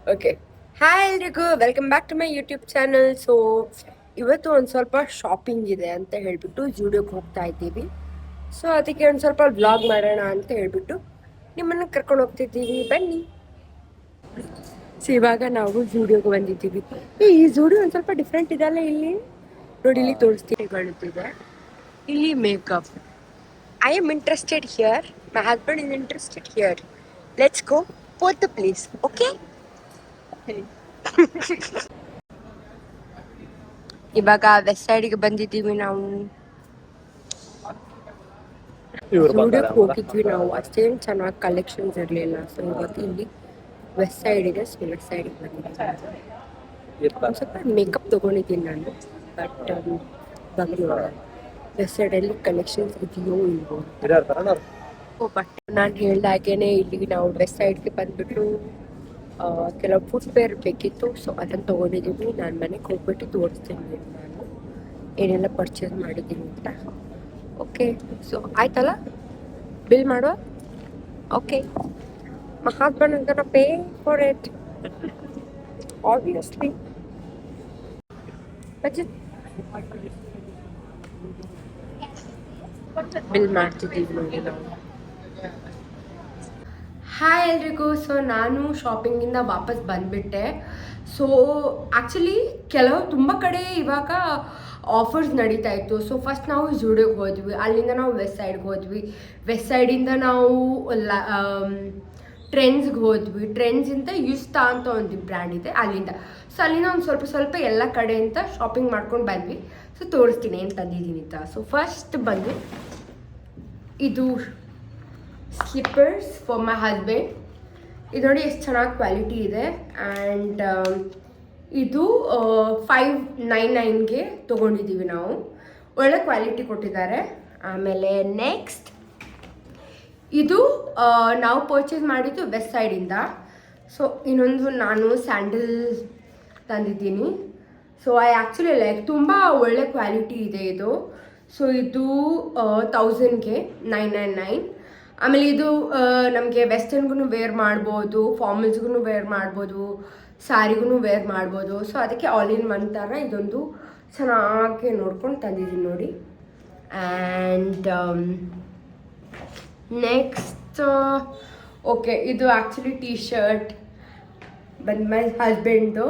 Okay, hi ಎಲ್ರಿಗೂ, welcome back to my YouTube channel. So ಇವತ್ತು ಒಂದು ಸ್ವಲ್ಪ ಶಾಪಿಂಗ್ ಇದೆ ಅಂತ ಹೇಳ್ಬಿಟ್ಟು ಜೂಡಿಯೋಗೆ ಹೋಗ್ತಾ ಇದ್ದೀವಿ. ಸೊ ಅದಕ್ಕೆ ಒಂದು ಸ್ವಲ್ಪ ವ್ಲಾಗ್ ಮಾಡೋಣ ಅಂತ ಹೇಳ್ಬಿಟ್ಟು ನಿಮ್ಮನ್ನು ಕರ್ಕೊಂಡು ಹೋಗ್ತಿದ್ದೀವಿ, ಬನ್ನಿ. ಸೊ ಇವಾಗ ನಾವು ಜೂಡಿಯೋಗೆ ಬಂದಿದ್ದೀವಿ. ಈ ಜೂಡಿಯೋ ಒಂದು ಸ್ವಲ್ಪ ಡಿಫ್ರೆಂಟ್ ಇದೆಲ್ಲ, ಇಲ್ಲಿ ನೋಡಿ, ಇಲ್ಲಿ ತೋರಿಸ್ತಿದೆ. ಇಲ್ಲಿ makeup. I am interested here, my husband is interested here. Let's go both the place, okay? ಇವಾಗ ವೆಸ್ಟ್ ಸೈಡ್ಗೆ ಬಂದಿದ್ದೀವಿ ನಾವು. ಜೂಡಿಯೋಕ್ಕೆ ಹೋಗಿದ್ವಿ ನಾವು, ಅಷ್ಟೇನು ಚೆನ್ನಾಗಿ ಕಲೆಕ್ಷನ್ಸ್ ಇರಲಿಲ್ಲ. ಸೊ ಇವತ್ತು ಇಲ್ಲಿ ವೆಸ್ಟ್ ಸೈಡ್ ಇದೆ, ಸೊ ವೆಸ್ಟ್ ಸೈಡ್ಗೆ ಬಂದಿದ್ದೀವಿ. ಒಂದು ಸ್ವಲ್ಪ ಮೇಕಪ್ ತೊಗೊಂಡಿದ್ದೀನಿ ನಾನು, ಬಟ್ ಬಂದು ವೆಸ್ಟ್ ಸೈಡಲ್ಲಿ ಕಲೆಕ್ಷನ್ಸ್ ಇದೆಯೋ ಇಲ್ವೋ. ಬಟ್ ನಾನು ಹೇಳ್ದಾಗೇನೆ ಇಲ್ಲಿ ನಾವು ವೆಸ್ಟ್ ಸೈಡ್ಗೆ ಬಂದ್ಬಿಟ್ಟು ಕೆಲವು ಫುಟ್ವೇರ್ ಬೇಕಿತ್ತು. ಸೊ ಅದನ್ನು ತೊಗೊಂಡಿದ್ದೀನಿ. ನಾನು ಮನೆಗೆ ಹೋಗ್ಬಿಟ್ಟು ತೋರಿಸ್ತೀನಿ ನಾನು ಏನೆಲ್ಲ ಪರ್ಚೇಸ್ ಮಾಡಿದ್ದೀನಿ ಅಂತ. ಓಕೆ, ಸೊ ಆಯ್ತಲ್ಲ, ಬಿಲ್ ಮಾಡುವ. Okay, my husband is gonna pay for it, obviously. Bill ಮಾಡ್ತಿದ್ದೀವಿ ನೋಡಿ ನಾವು. ಹಾಯ್ ಎಲ್ರಿಗೂ. ಸೊ ನಾನು ಶಾಪಿಂಗಿಂದ ವಾಪಸ್ ಬಂದುಬಿಟ್ಟೆ. ಸೊ ಆ್ಯಕ್ಚುಲಿ ತುಂಬ ಕಡೆ ಇವಾಗ ಆಫರ್ಸ್ ನಡೀತಾ ಇತ್ತು. ಸೊ ಫಸ್ಟ್ ನಾವು ಜೂಡಿಯೋಗೆ ಹೋದ್ವಿ, ಅಲ್ಲಿಂದ ನಾವು ವೆಸ್ಟ್ ಸೈಡ್ಗೆ ಹೋದ್ವಿ, ವೆಸ್ಟ್ ಸೈಡಿಂದ ನಾವು ಟ್ರೆಂಡ್ಸ್ಗೆ ಹೋದ್ವಿ, ಟ್ರೆಂಡ್ಸಿಂದ ಯುಸ್ತಾ ಅಂತ ಒಂದು ಬ್ರ್ಯಾಂಡ್ ಇದೆ ಅಲ್ಲಿಂದ. ಸೊ ಅಲ್ಲಿಂದ ಒಂದು ಸ್ವಲ್ಪ ಎಲ್ಲ ಕಡೆಯಿಂದ ಶಾಪಿಂಗ್ ಮಾಡ್ಕೊಂಡು ಬಂದ್ವಿ. ಸೊ ತೋರಿಸ್ತೀನಿ ಏನು ತಂದಿದ್ದೀನಿ ಅಂತ. ಸೊ ಫಸ್ಟ್ ಬಂದು ಇದು ಸ್ಲಿಪ್ಪರ್ಸ್ ಫಾರ್ ಮೈ ಹಸ್ಬೆಂಡ್. ಇದು ನೋಡಿ ಎಷ್ಟು ಚೆನ್ನಾಗಿ ಕ್ವಾಲಿಟಿ ಇದೆ. ಆ್ಯಂಡ್ ಇದು 599ಗೆ ತೊಗೊಂಡಿದ್ದೀವಿ ನಾವು, ಒಳ್ಳೆ ಕ್ವಾಲಿಟಿ ಕೊಟ್ಟಿದ್ದಾರೆ. ಆಮೇಲೆ ನೆಕ್ಸ್ಟ್ ಇದು ನಾವು ಪರ್ಚೇಸ್ ಮಾಡಿದ್ದು ವೆಸ್ಟ್ ಸೈಡಿಂದ. ಸೊ ಇನ್ನೊಂದು ನಾನು ಸ್ಯಾಂಡಲ್ ತಂದಿದ್ದೀನಿ. ಸೊ ಐ ಆ್ಯಕ್ಚುಲಿ ಲೈಕ್, ತುಂಬ ಒಳ್ಳೆ ಕ್ವಾಲಿಟಿ ಇದೆ ಇದು. ಸೊ ಇದು 1000ಗೆ 999. ಆಮೇಲೆ ಇದು ನಮಗೆ ವೆಸ್ಟರ್ನ್ಗೂ ವೇರ್ ಮಾಡ್ಬೋದು, ಫಾರ್ಮಲ್ಸ್ಗೂ ವೇರ್ ಮಾಡ್ಬೋದು, ಸ್ಯಾರಿಗೂ ವೇರ್ ಮಾಡ್ಬೋದು. ಸೊ ಅದಕ್ಕೆ ಆಲ್ ಇನ್ ಒನ್ ಥರ ಇದೊಂದು ಚೆನ್ನಾಗಿ ನೋಡ್ಕೊಂಡು ತಂದಿದ್ದೀನಿ ನೋಡಿ. ಆ್ಯಂಡ್ ನೆಕ್ಸ್ಟ್ ಓಕೆ, ಇದು ಆ್ಯಕ್ಚುಲಿ ಟೀ ಶರ್ಟ್ ಬಂದು ಮೈ ಹಸ್ಬೆಂಡ್ದು.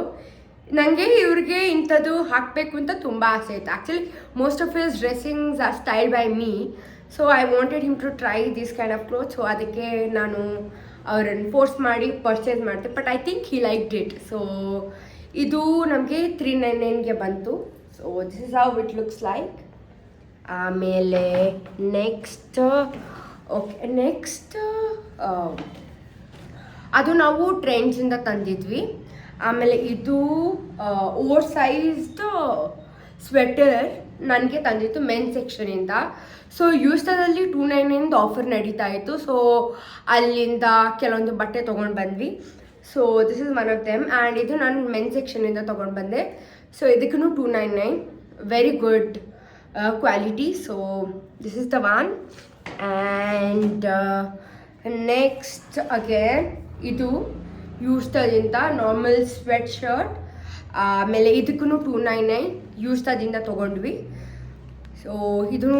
ನನಗೆ ಇವ್ರಿಗೆ ಇಂಥದ್ದು ಹಾಕಬೇಕು ಅಂತ ತುಂಬ ಆಸೆ ಇತ್ತು. Actually most of his dressings are style by me. So I wanted him to try this kind of cloth. So ಅದಕ್ಕೆ ನಾನು ಅವರನ್ನು ಫೋರ್ಸ್ ಮಾಡಿ ಪರ್ಚೇಸ್ ಮಾಡಿದೆ. But I think he like it. So ಇದು ನಮಗೆ 399ಗೆ ಬಂತು. So this is how it looks like. ಆಮೇಲೆ ನೆಕ್ಸ್ಟ್ ಅದು ನಾವು ಟ್ರೆಂಡ್ಸಿಂದ ತಂದಿದ್ವಿ. ಆಮೇಲೆ ಇದು ಓವರ್ ಸೈಜ್ಡ್ ಸ್ವೆಟರ್ ನನಗೆ ತಂದಿತ್ತು ಮೆನ್ ಸೆಕ್ಷನಿಂದ. ಸೊ ಯೂಸ್ಟಾದಲ್ಲಿ 299 ಆಫರ್ ನಡೀತಾ ಇತ್ತು. ಸೊ ಅಲ್ಲಿಂದ ಕೆಲವೊಂದು ಬಟ್ಟೆ ತೊಗೊಂಡು ಬಂದ್ವಿ. So this is one of them. And ಇದು ನಾನು ಮೆನ್ ಸೆಕ್ಷನಿಂದ ತೊಗೊಂಡು ಬಂದೆ. ಸೊ ಇದಕ್ಕೂ 299, very good quality. So this is the one. And next again ಇದು ಯೂಸ್ಟಾದಿಂದ ನಾರ್ಮಲ್ ಸ್ವೆಟ್ ಶರ್ಟ್. ಆಮೇಲೆ ಇದಕ್ಕೂ 299 ಯೂಸ್ಟಾದಿಂದ ತೊಗೊಂಡ್ವಿ. ಸೊ ಇದು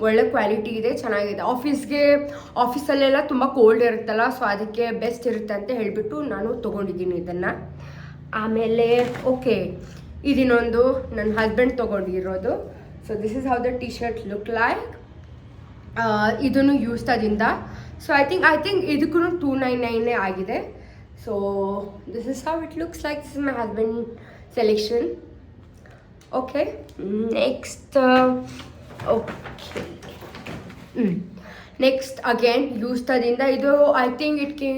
ಒಳ್ಳೆ ಕ್ವಾಲಿಟಿ ಇದೆ, ಚೆನ್ನಾಗಿದೆ. ಆಫೀಸಲ್ಲೆಲ್ಲ ತುಂಬ ಕೋಲ್ಡ್ ಇರುತ್ತಲ್ಲ, ಸೊ ಅದಕ್ಕೆ ಬೆಸ್ಟ್ ಇರುತ್ತೆ ಅಂತ ಹೇಳಿಬಿಟ್ಟು ನಾನು ತೊಗೊಂಡಿದ್ದೀನಿ ಇದನ್ನು. ಆಮೇಲೆ ಓಕೆ, ಇದಿನ್ನೊಂದು ನನ್ನ ಹಸ್ಬೆಂಡ್ ತೊಗೊಂಡಿರೋದು. So this is how the T shirt look like. ಇದನ್ನು ಯೂಸ್ಟಾದಿಂದ. ಸೊ ಐ ಥಿಂಕ್ ಇದಕ್ಕೂ 299 ಆಗಿದೆ. So this is how it looks like. This is my husband selection. Okay, next next again ಯೂಸ್ಟಾದಿಂದ. ಇದು ಐ ಥಿಂಕ್ ಇಟ್ಗೆ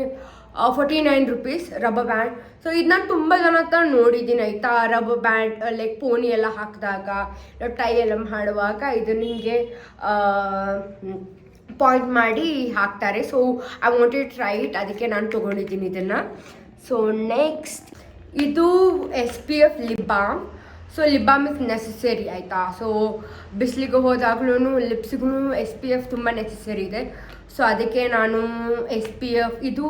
49 rupees rubber band. So ಇದು ನಾನು ತುಂಬ ಜನ ಹತ್ರ ನೋಡಿದ್ದೀನಿ ಆಯಿತಾ. ರಬ್ಬರ್ ಬ್ಯಾಂಡ್ ಲೈಕ್ ಪೋನಿ ಎಲ್ಲ ಹಾಕಿದಾಗ, ಟೈ ಎಲ್ಲ ಮಾಡುವಾಗ ಇದು ನಿಮಗೆ ಪಾಯಿಂಟ್ ಮಾಡಿ ಹಾಕ್ತಾರೆ. So I wanted try it, ಅದಕ್ಕೆ ನಾನು ತೊಗೊಂಡಿದ್ದೀನಿ ಇದನ್ನು. ಸೊ ನೆಕ್ಸ್ಟ್ ಇದು SPF lip balm. So lip balm is necessary ಆಯಿತಾ. ಸೊ ಬಿಸಿಲಿಗೆ ಹೋದಾಗ್ಲೂ ಲಿಪ್ಸಿಗೂ SPF ತುಂಬ ನೆಸೆಸರಿ ಇದೆ. ಸೊ ಅದಕ್ಕೆ ನಾನು SPF ಇದು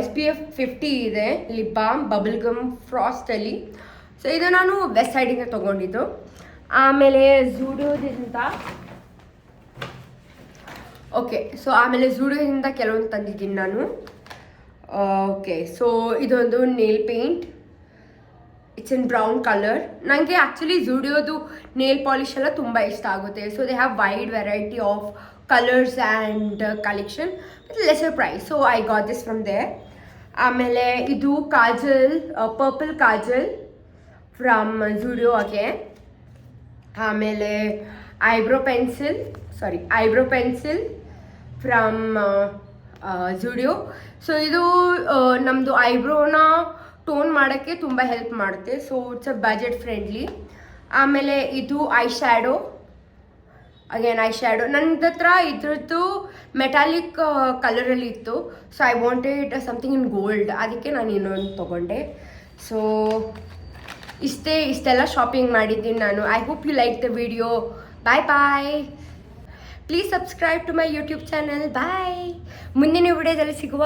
SPF 50 ಇದೆ, ಲಿಪ್ ಬಾಮ್ ಬಬಲ್ ಗಮ್ ಫ್ರಾಸ್ಟಲ್ಲಿ. ಸೊ ಇದು ನಾನು ವೆಸ್ಟ್ ಸೈಡಿಂದ ತೊಗೊಂಡಿದ್ದು. ಆಮೇಲೆ ಝೂಡಿಯೋದಿಂದ ಝೂಡಿಯೋದಿಂದ ಕೆಲವೊಂದು ತಂದಿದ್ದೀನಿ ನಾನು. ಓಕೆ, ಸೊ ಇದೊಂದು nail paint, it's in brown colour. ನನಗೆ ಆ್ಯಕ್ಚುಲಿ ಝೂಡಿಯೋದು ನೇಲ್ ಪಾಲಿಶ್ ಎಲ್ಲ ತುಂಬ ಇಷ್ಟ ಆಗುತ್ತೆ. So they have wide variety of colours and collection with lesser price. So I got this from there. ಆಮೇಲೆ ಇದು kajal, purple kajal from Zudio again. ಆಮೇಲೆ eyebrow pencil from Zudio. So ಇದು ನಮ್ಮದು ಐಬ್ರೋನ ಟೋನ್ ಮಾಡೋಕ್ಕೆ ತುಂಬ ಹೆಲ್ಪ್ ಮಾಡುತ್ತೆ. So it's a budget friendly. ಆಮೇಲೆ ಇದು ಐ ಶ್ಯಾಡೋ ನನ್ನ ಹತ್ರ ಇದ್ರದ್ದು ಮೆಟಾಲಿಕ್ ಕಲರಲ್ಲಿ ಇತ್ತು. So I wanted something in gold, ಅದಕ್ಕೆ ನಾನು ಇನ್ನೊಂದು ತೊಗೊಂಡೆ. ಸೊ ಇಷ್ಟೆಲ್ಲ ಶಾಪಿಂಗ್ ಮಾಡಿದ್ದೀನಿ ನಾನು. I hope you like the video. Bye. Please subscribe to my YouTube channel. Bye. ಮುಂದಿನ ವಿಡಿಯೋದಲ್ಲಿ ಸಿಗುವ.